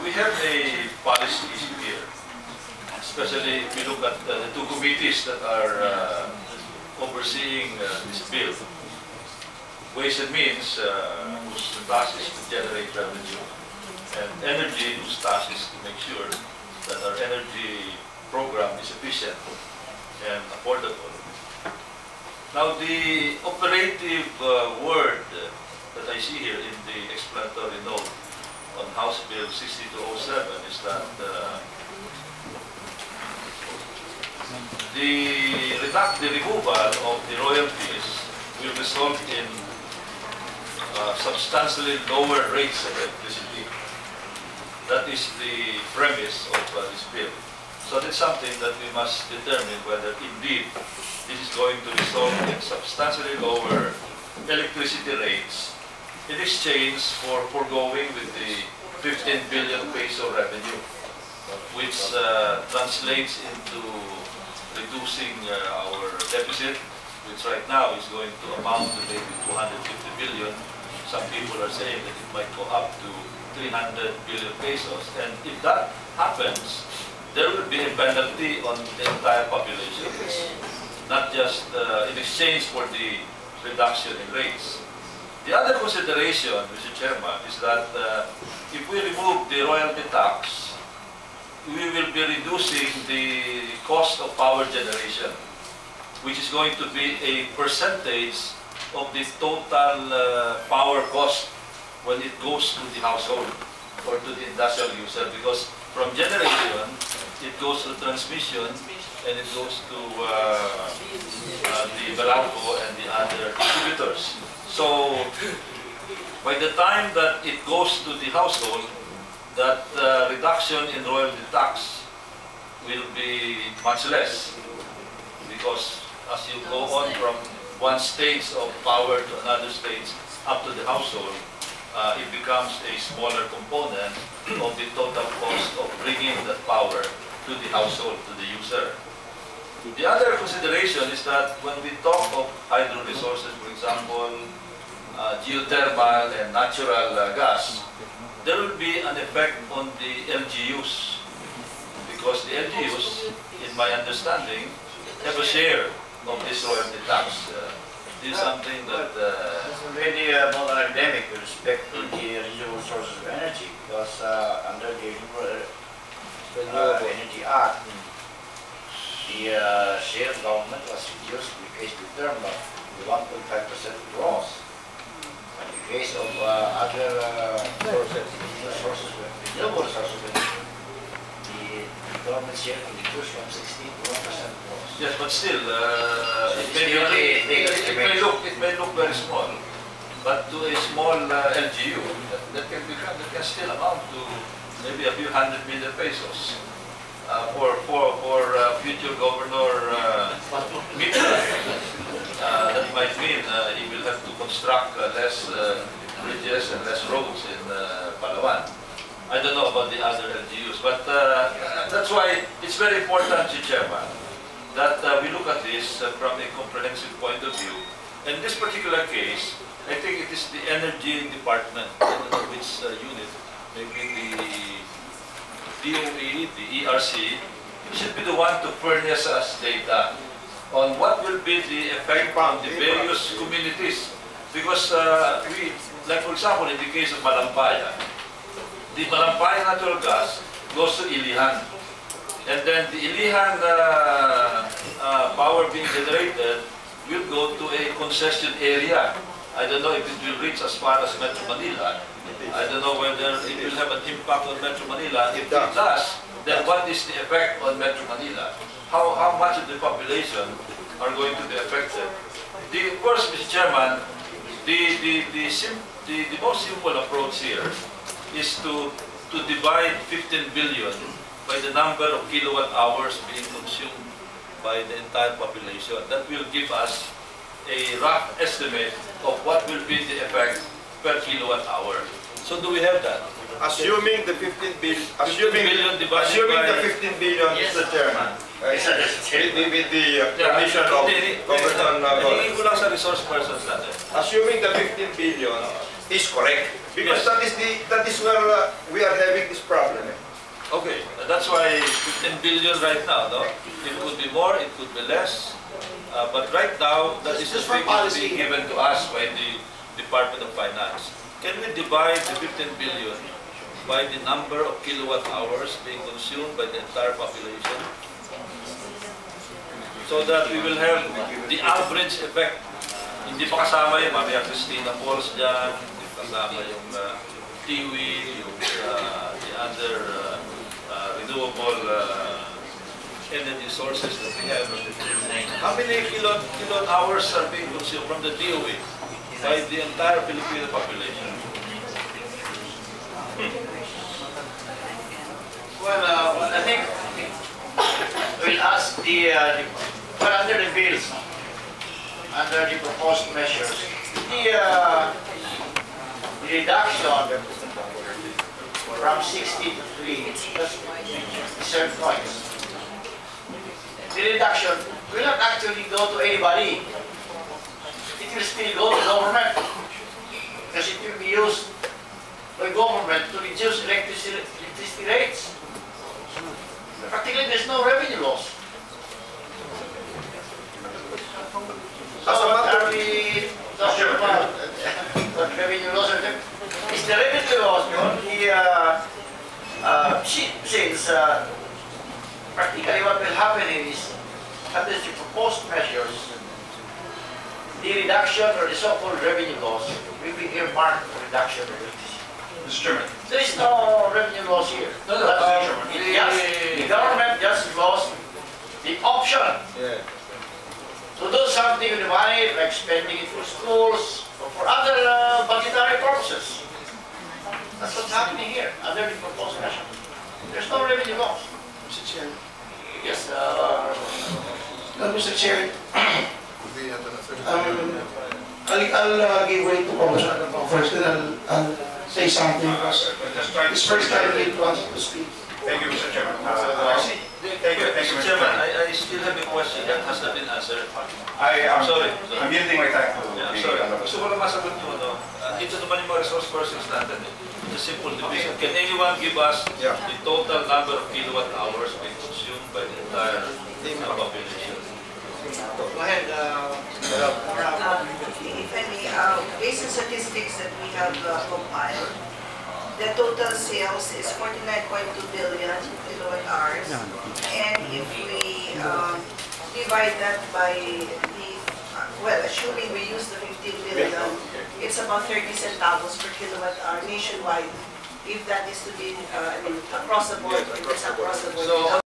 we have a policy issue here, especially if we look at the two committees that are overseeing this bill. Ways and Means, whose task is to generate revenue, and Energy, whose task is to make sure that our energy program is efficient and affordable. Now, the operative word that I see here in the explanatory note on House Bill 6207 is that the removal of the royalties will result in substantially lower rates of electricity. That is the premise of this bill. So that's something that we must determine whether indeed this is going to result in substantially lower electricity rates in exchange for foregoing with the 15 billion peso revenue, which translates into reducing our deficit, which right now is going to amount to maybe 250 billion. Some people are saying that it might go up to 300 billion pesos. And if that happens, there will be a penalty on the entire population, not just in exchange for the reduction in rates. The other consideration, Mr. Chairman, is that if we remove the royalty tax, we will be reducing the cost of power generation, which is going to be a percentage of the total power cost when it goes to the household or to the industrial user, because from generation, it goes to transmission and it goes to the Meralco and the other distributors. So, by the time that it goes to the household, that reduction in royalty tax will be much less, because as you go on from one stage of power to another stage up to the household, it becomes a smaller component of the total cost of bringing that power to the household, to the user. The other consideration is that when we talk of hydro resources, for example, geothermal and natural gas, there will be an effect on the LGUs, because the LGUs, in my understanding, have a share of this royalty tax. This is something that it's already more academic with respect to the renewable sources of energy, because under the Renewable Energy Act, the share of government was reduced in the case of the term of 1.5% gross. In the case of other renewable sources of energy, the government share can reduce from 16 to 1% gross. yes, but still, it may look very small, but to a small LGU, that can still amount to maybe a few 100 million pesos. For future governor Mitra, that might mean he will have to construct less bridges and less roads in Palawan. I don't know about the other LGUs, but that's why it's very important, Mr. Chairman, that we look at this from a comprehensive point of view. In this particular case, I think it is the Energy Department, I don't know which unit, maybe the DOE, the ERC, should be the one to furnish us data on what will be the effect on the various communities. Because like for example, in the case of Malampaya, the Malampaya natural gas goes to Ilihan. And then the Ilihan power being generated will go to a concession area. I don't know if it will reach as far as Metro Manila. I don't know whether it will have an impact on Metro Manila. If it does, then what is the effect on Metro Manila? How much of the population are going to be affected? Of course, Mr. Chairman, the most simple approach here is to divide 15 billion by the number of kilowatt hours being consumed by the entire population. That will give us a rough estimate of what will be the effect per kilowatt hour. So do we have that? Assuming the 15 billion, assuming the 15 billion, yes, Mr. Chairman, with the permission of Governor Golez. Resource persons natin. Assuming the 15 billion is correct, because yes, that is where we are having this problem. that's why 15 billion right now, no? It could be more, it could be less. But right now, that is the figure being given to us by the Department of Finance. Can we divide the 15 billion by the number of kilowatt hours being consumed by the entire population? So that we will have the average effect. Hindi pa kasama yung Mamaya Cristina Falls dyan, hindi pa kasama yung Tiwi, yung the other renewable energy sources that we have. How many kilowatt hours are being consumed from the DOE by the entire Filipino population? Well, I think we'll ask but under the bills, under the proposed measures, the reduction from 60 to 3, that's reserve points. The reduction will not actually go to anybody. It will still go to government because it will be used by government to reduce electricity rates. Practically, there's no revenue loss. So what are we talking about? What revenue loss? It's the revenue loss, since practically what will happen is, under the proposed measures, the reduction or the so-called revenue loss will be earmarked for reduction of electricity. Mr. Chairman. There is no revenue loss here. The government just lost the option to do something with the money, like spending it for schools or for other budgetary purposes. That's what's happening here under the proposed measure. There's no revenue loss. Mr. Chair. Yes, Mr. Chair, I'll give way to Congressman first, then I'll say something because it's first time he wants to speak. Thank you, Mr. Chairman. Thank you, Mr. Chairman. I still have a question that has not been answered. I'm sorry. I'm yielding my time to I'm sorry. Gusto ko lang masagot nyo, no? Ito naman yung mga resource persons natin. It's a simple division. Can anyone give us the total number of kilowatt hours being consumed by the entire population? go ahead. If any, based on statistics that we have compiled, the total sales is 49.2 billion kilowatt hours. And if we divide that by the, well, assuming we use the 15 billion, it's about 30 centavos per kilowatt hour nationwide. If that is to be, I mean, across the board, if it's across the board. So on